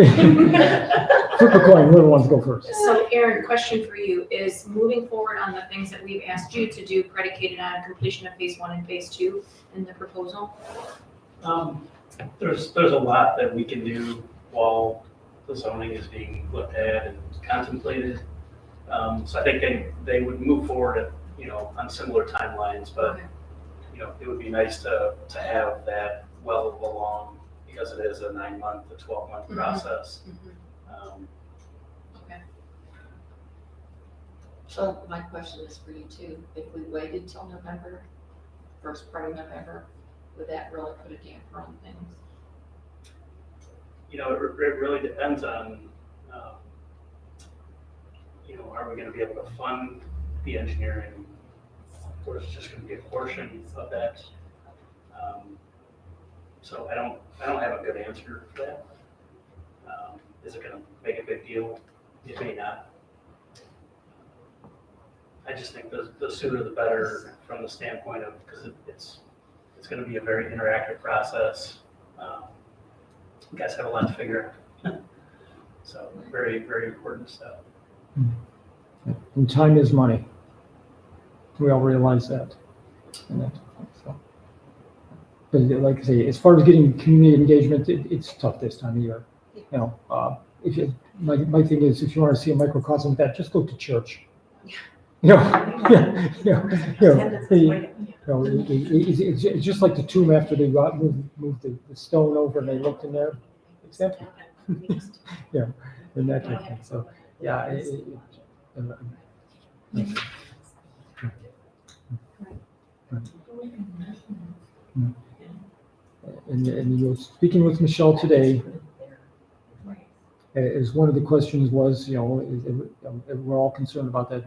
Flip a coin, whoever wants to go first. So Aaron, question for you is moving forward on the things that we've asked you to do predicated on completion of phase 1 and phase 2 in the proposal? there's a lot that we can do while the zoning is being looked at and contemplated. So I think they would move forward, on similar timelines, but, Okay. It would be nice to have that well along because it is a 9-month to 12-month Mhm. process. Okay. So my question is for you too. If we waited till November, first part of November, would that really put a damper on things? It really depends on, are we gonna be able to fund the engineering? Or is it just gonna be a portion of that? So I don't have a good answer for that. Is it gonna make a big deal? It may not. I just think the sooner the better from the standpoint of, because it's gonna be a very interactive process. You guys have a lot to figure out. So very, very important stuff. And time is money. We all realize that. So. But like I say, as far as getting community engagement, it's tough this time of year. My thing is, if you want to see a microcosm of that, just go to church. Attendance is way down. It's just like the tomb after they moved the stone over and they looked in there. It's empty. And that kind of thing. So, yeah. And speaking with Michelle today, as one of the questions was, we're all concerned about that,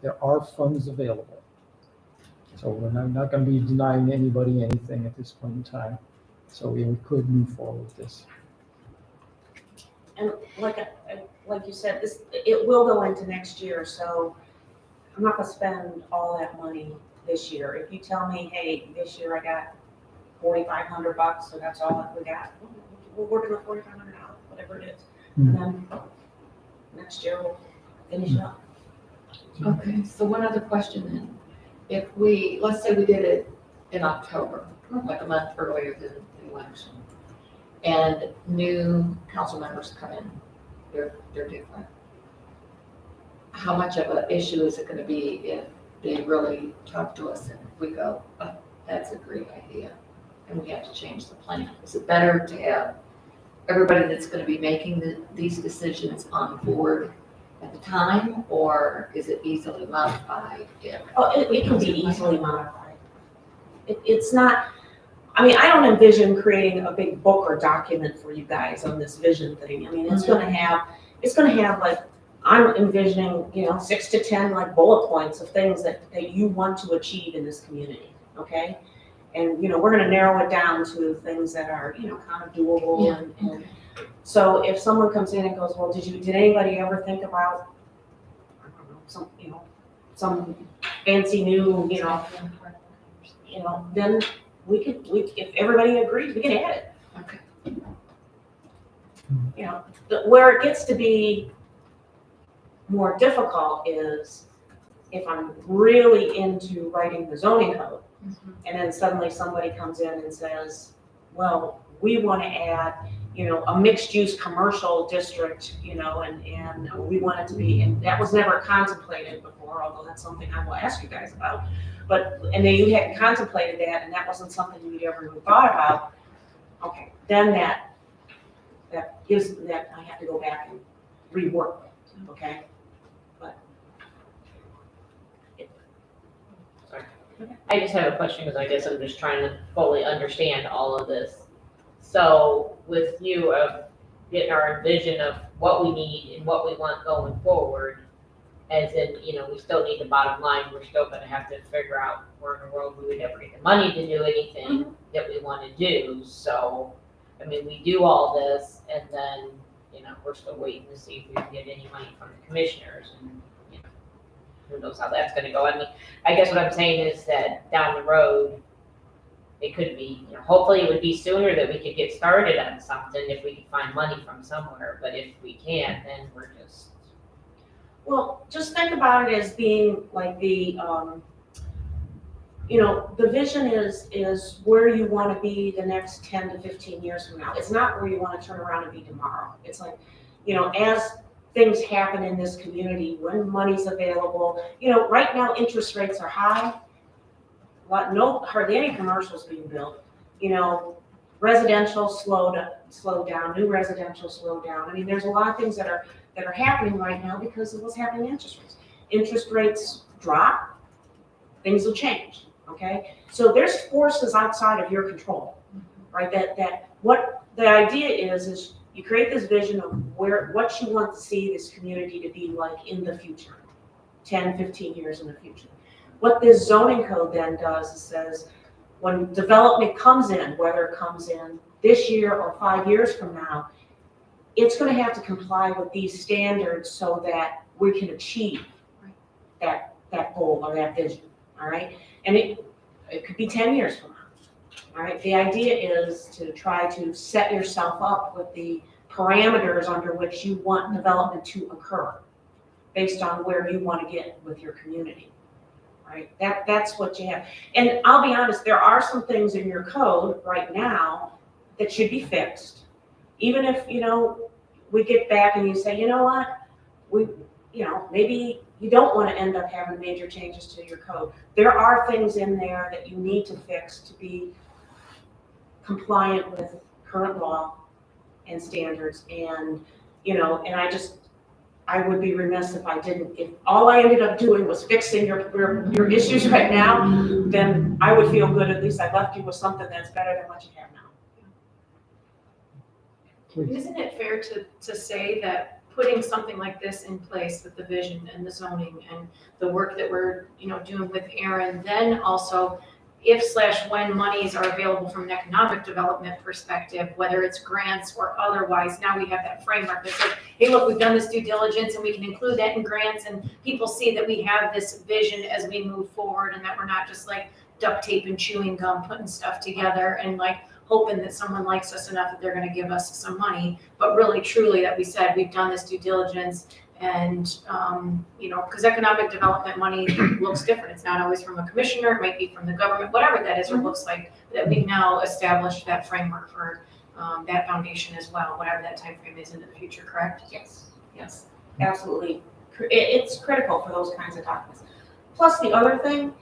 there are funds available. So we're not going to be denying anybody anything at this point in time. So we could move forward with this. And like you said, it will go into next year, so I'm not gonna spend all that money this year. If you tell me, hey, this year I got $4,500, so that's all that we got, we're working with $4,500, whatever it is. And then next year we'll finish it up. Okay, so one other question then. If let's say we did it in October, like a month earlier than the election, and new council members come in, they're different. How much of an issue is it gonna be if they really talk to us and we go, oh, that's a great idea, and we have to change the plan? Is it better to have everybody that's gonna be making these decisions on board at the time, or is it easily modified? It can be easily modified. It's not, I don't envision creating a big book or document for you guys on this vision thing. It's gonna have like, I'm envisioning, 6 to 10 like bullet points of things that you want to achieve in this community, okay? And, we're gonna narrow it down to things that are, kind of doable. And so if someone comes in and goes, well, did anybody ever think about, I don't know, some fancy new, then if everybody agrees, we can add it. Okay. Where it gets to be more difficult is if I'm really into writing the zoning code, and then suddenly somebody comes in and says, well, we want to add, a mixed-use commercial district, and we want it to be, and that was never contemplated before, although that's something I will ask you guys about. And then you hadn't contemplated that, and that wasn't something you'd ever even thought about. Okay, then that gives that I have to go back and rework it, okay? I just have a question because I guess I'm just trying to fully understand all of this. So with you of getting our vision of what we need and what we want going forward, as in, we still need the bottom line, we're still gonna have to figure out where in the world we would ever get the money to do anything that we wanna do. So, we do all this and then, we're still waiting to see if we can get any money from the commissioners and, who knows how that's gonna go. I guess what I'm saying is that down the road, it could be, hopefully it would be sooner that we could get started on something if we could find money from somewhere. But if we can't, then we're just. Well, just think about it as being like the vision is where you want to be the next 10 to 15 years from now. It's not where you want to turn around and be tomorrow. It's like, as things happen in this community, when money's available, right now interest rates are high. Hardly any commercials being built. Residential slowed down, new residential slowed down. I mean, there's a lot of things that are happening right now because of what's happening in interest rates. Interest rates drop, things will change. Okay, so there's forces outside of your control, right? That what the idea is you create this vision of what you want to see this community to be like in the future, 10, 15 years in the future. What this zoning code then does is says, when development comes in, whether it comes in this year or 5 years from now, it's going to have to comply with these standards so that we can achieve that goal or that vision. All right, and it could be 10 years from now. All right, the idea is to try to set yourself up with the parameters under which you want development to occur, based on where you want to get with your community. Right, that's what you have. And I'll be honest, there are some things in your code right now that should be fixed. Even if we get back and you say, you know what, maybe you don't want to end up having major changes to your code. There are things in there that you need to fix to be compliant with current law and standards. And, I would be remiss if I didn't. If all I ended up doing was fixing your issues right now, then I would feel good. At least I left you with something that's better than what you have now. Please. Isn't it fair to say that putting something like this in place with the vision and the zoning and the work that we're, doing with Aaron, then also if/when monies are available from an economic development perspective, whether it's grants or otherwise, now we have that framework that says, hey, look, we've done this due diligence and we can include that in grants, and people see that we have this vision as we move forward and that we're not just like duct tape and chewing gum putting stuff together and like hoping that someone likes us enough that they're going to give us some money, but really truly that we said we've done this due diligence. And, because economic development money looks different. It's not always from a commissioner, it might be from the government, whatever that is or looks like, that we've now established that framework for that foundation as well, whatever that time frame is into the future, correct? Yes, absolutely. It's critical for those kinds of documents. Plus the other thing,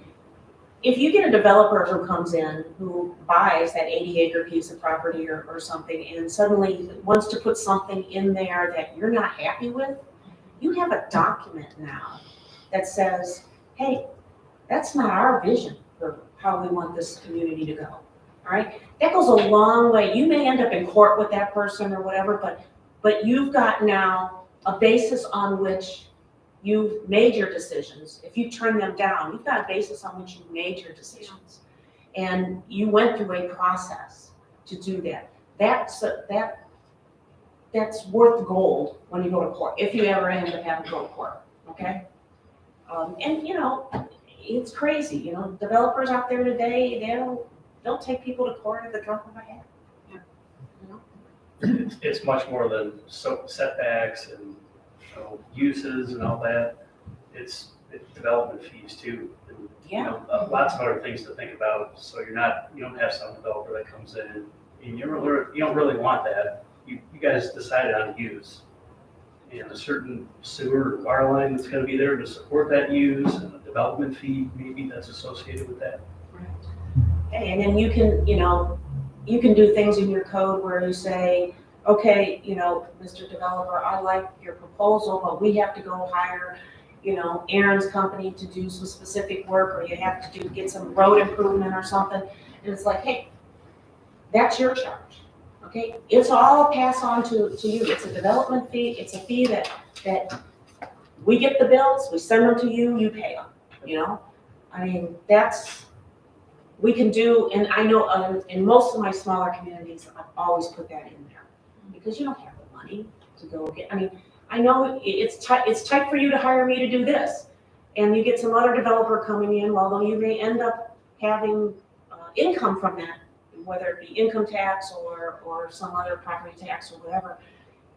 if you get a developer who comes in, who buys that 80-acre piece of property or something, and suddenly wants to put something in there that you're not happy with, you have a document now that says, hey, that's not our vision for how we want this community to go. All right? That goes a long way. You may end up in court with that person or whatever, but you've got now a basis on which you've made your decisions. If you turn them down, you've got a basis on which you've made your decisions. And you went through a process to do that. That's worth gold when you go to court, if you ever end up having to go to court, okay? And it's crazy, developers out there today, they'll take people to court at the drop of a hat. It's much more than setbacks and uses and all that. It's development fees too. And, lots of other things to think about. So you don't have some developer that comes in and you don't really want that. You guys decided on use. And a certain sewer or water line that's going to be there to support that use, and a development fee maybe that's associated with that. Okay, and then you can do things in your code where you say, okay, Mr. Developer, I like your proposal, but we have to go hire, Aaron's company to do some specific work, or you have to get some road improvement or something. And it's like, hey, that's your charge. Okay, it's all passed on to you. It's a development fee. It's a fee that we get the bills, we send them to you, you pay them. I mean, we can do, and I know in most of my smaller communities, I've always put that in there because you don't have the money to go get. I mean, I know it's tight for you to hire me to do this, and you get some other developer coming in, although you may end up having income from that, whether it be income tax or some other property tax or whatever.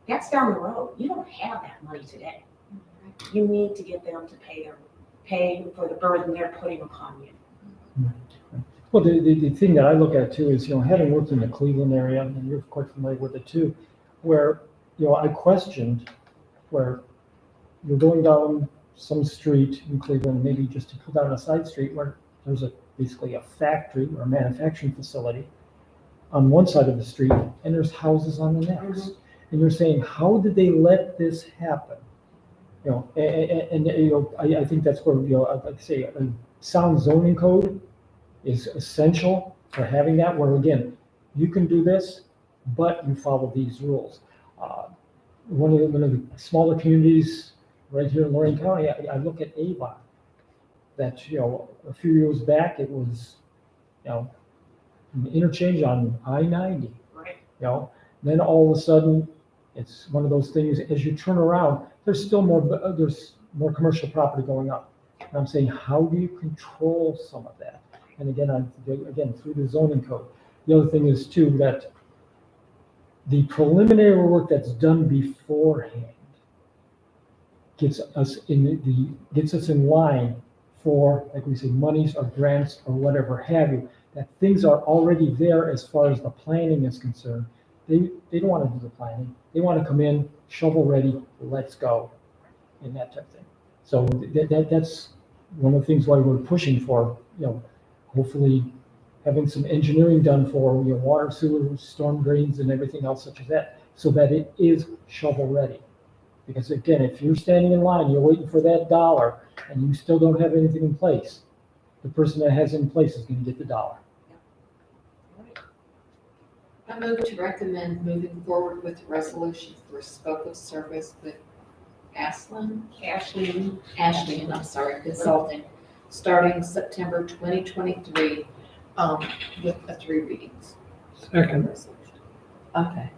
That's down the road. You don't have that money today. You need to get them to pay for the burden they're putting upon you. Well, the thing that I look at too is, having worked in the Cleveland area, and you're quite familiar with it too, where, I questioned where you're going down some street in Cleveland, maybe just to pull down a side street where there's basically a factory or a manufacturing facility on one side of the street, and there's houses on the next. And you're saying, how did they let this happen? I think that's where, like I say, a sound zoning code is essential for having that, where again, you can do this, but you follow these rules. One of the smaller communities right here in Lorraine County, I look at Avon, that, a few years back, it was, an interchange on I-90. Right. Then all of a sudden, it's one of those things, as you turn around, there's more commercial property going up. And I'm saying, how do you control some of that? And again, through the zoning code. The other thing is too, that the preliminary work that's done beforehand gets us in line for, like we say, monies or grants or whatever have you, that things are already there as far as the planning is concerned. They don't want to do the planning. They want to come in, shovel ready, let's go, and that type of thing. So that's one of the things why we're pushing for, hopefully having some engineering done for, water, sewer, storm drains and everything else such as that, so that it is shovel ready. Because again, if you're standing in line, you're waiting for that dollar and you still don't have anything in place, the person that has it in place is going to get the dollar. I move to recommend moving forward with the resolution for scope of service with Aislinn Consulting, starting September 2023, with 3 readings. Second. Okay.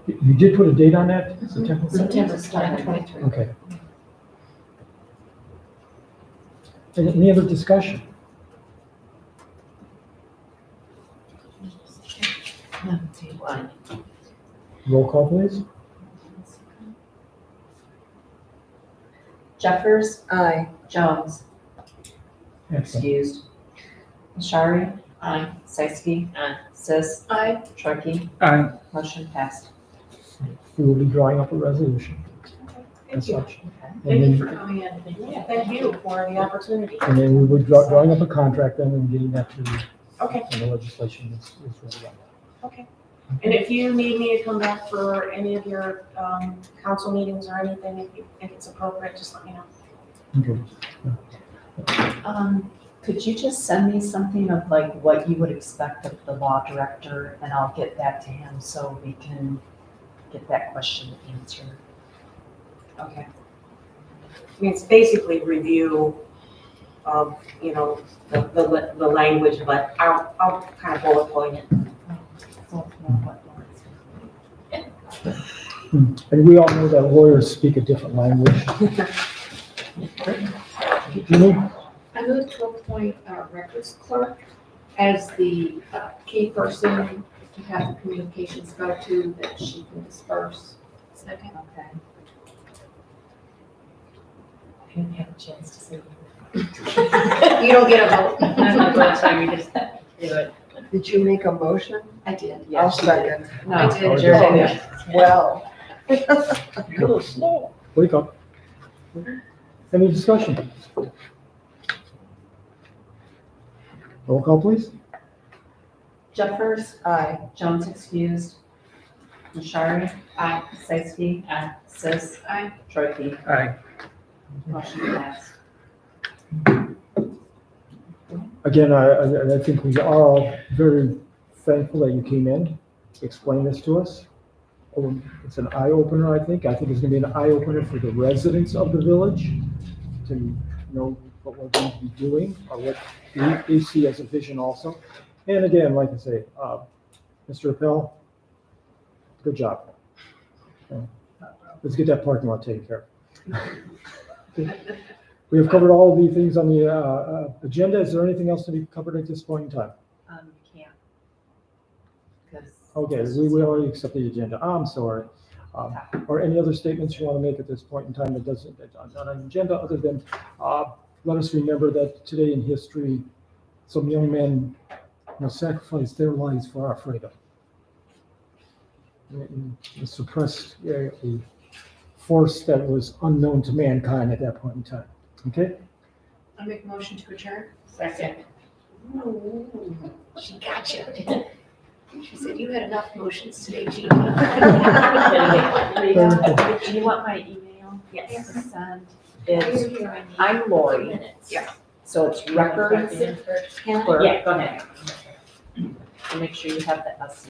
You did put a date on that? September? September 2023. Okay. Any other discussion? Roll call, please. Jeffers, Aye. Jones, Excellent. excused. Shari. Aye. Seiski. Aye. Sis. Aye. Trukey. Aye. Motion passed. We will be drawing up a resolution. Thank as you. such. Thank And you then, for coming in. Yeah, thank you for the opportunity. and then we would drawing up a contract then and getting that to you. Okay. And the legislation is ready on that. Okay. And if you need me to come back for any of your council meetings or anything, if you think it's appropriate, just let me know. Okay. Could you just send me something of like what you would expect of the law director, and I'll get that to him so we can get that question answered. Okay. I mean, it's basically review of, the language, but I'll kind of bullet point it. And we all know that lawyers speak a different language. Julie? I move to appoint a records clerk as the key person to have the communications go to that she can disperse. Second. Okay. I didn't have a chance to say. You don't get a vote. I'm gonna go outside, you just do it. Did you make a motion? I did. I'll second. I No. did. Jerry. Well. You're a little slow. Wake up. Any discussion? Roll call, please. Jeffers, Aye. Jones excused. Shari. Aye. Seiski. Aye. Sis. Aye. Trukey. Aye. Motion passed. Again, I think we are all very thankful that you came in, explained this to us. It's an eye opener, I think. I think it's gonna be an eye opener for the residents of the village to know what we're going to be doing or what they see as a vision also. And again, like I say, Mr. Appel, good job. Let's get that parking lot taken care of. We have covered all of the things on the agenda. Is there anything else to be covered at this point in time? You can't. Because Okay, we already accepted the agenda. I'm sorry. Or any other statements you want to make at this point in time that doesn't, that's not on the agenda, other than, let us remember that today in history, some young men, sacrificed their lives for our freedom. And suppressed a force that was unknown to mankind at that point in time. Okay? I'll make a motion to adjourn. Second. She got you. She said, you had enough motions today, Jean. Do you want my email? Yes. To send? It's, I'm Lori. Yeah. So it's records clerk. Yeah, go ahead. And make sure you have the S.